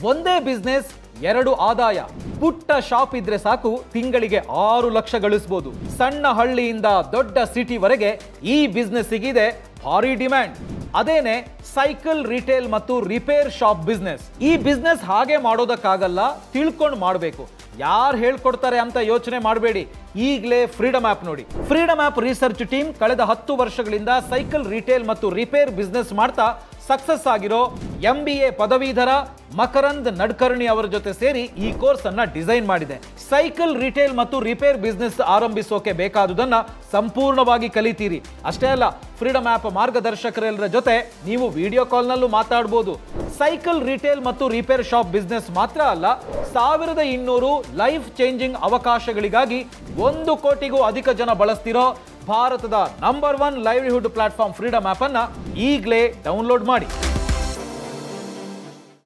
ಒಂದೇ ಬಿಸ್ನೆಸ್ ಎರಡು ಆದಾಯ. ಪುಟ್ಟ ಶಾಪ್ ಇದ್ರೆ ಸಾಕು ತಿಂಗಳಿಗೆ 6 ಲಕ್ಷ ಗಳಿಸಬಹುದು. ಸಣ್ಣ ಹಳ್ಳಿಯಿಂದ ದೊಡ್ಡ ಸಿಟಿವರೆಗೆ ಈ ಬಿಸ್ನೆಸ್ಸಿಗಿದೆ ಭಾರಿ ಡಿಮ್ಯಾಂಡ್. ಅದೇನೆ ಸೈಕಲ್ ರಿಟೇಲ್ ಮತ್ತು ರಿಪೇರ್ ಶಾಪ್ ಬಿಸ್ನೆಸ್. ಈ ಬಿಸ್ನೆಸ್ ಹಾಗೆ ಮಾಡೋದಕ್ಕಾಗಲ್ಲ, ತಿಳ್ಕೊಂಡು ಮಾಡಬೇಕು. ಯಾರು ಹೇಳ್ಕೊಡ್ತಾರೆ ಅಂತ ಯೋಚನೆ ಮಾಡಬೇಡಿ. ಈಗಲೇ ಫ್ರೀಡಮ್ ಆ್ಯಪ್ ನೋಡಿ. ಫ್ರೀಡಮ್ ಆ್ಯಪ್ ರಿಸರ್ಚ್ ಟೀಮ್ ಕಳೆದ 10 ವರ್ಷಗಳಿಂದ ಸೈಕಲ್ ರಿಟೇಲ್ ಮತ್ತು ರಿಪೇರ್ ಬಿಸ್ನೆಸ್ ಮಾಡ್ತಾ ಸಕ್ಸಸ್ ಆಗಿರೋ MBA ಪದವೀಧರ ಮಕರಂದ್ ನಡ್ಕರ್ಣಿ ಅವರ ಜೊತೆ ಸೇರಿ ಈ ಕೋರ್ಸ್ ಅನ್ನ ಡಿಸೈನ್ ಮಾಡಿದೆ. ಸೈಕಲ್ ರಿಟೇಲ್ ಮತ್ತು ರಿಪೇರ್ ಬಿಸ್ನೆಸ್ ಆರಂಭಿಸೋಕೆ ಬೇಕಾದುದನ್ನ ಸಂಪೂರ್ಣವಾಗಿ ಕಲಿತೀರಿ. ಅಷ್ಟೇ ಅಲ್ಲ, ಫ್ರೀಡಮ್ ಆ್ಯಪ್ ಮಾರ್ಗದರ್ಶಕರೆಲ್ಲರ ಜೊತೆ ನೀವು ವಿಡಿಯೋ ಕಾಲ್ನಲ್ಲೂ ಮಾತಾಡಬಹುದು. ಸೈಕಲ್ ರಿಟೇಲ್ ಮತ್ತು ರಿಪೇರ್ ಶಾಪ್ ಬಿಸ್ನೆಸ್ ಮಾತ್ರ ಅಲ್ಲ, 1200 ಲೈಫ್ ಚೇಂಜಿಂಗ್ ಅವಕಾಶಗಳಿಗಾಗಿ 1 ಕೋಟಿಗೂ ಅಧಿಕ ಜನ ಬಳಸ್ತಿರೋ ಭಾರತದ number 1 livelihood platform freedom app ಅನ್ನ ಈಗಲೇ ಡೌನ್ಲೋಡ್ ಮಾಡಿ.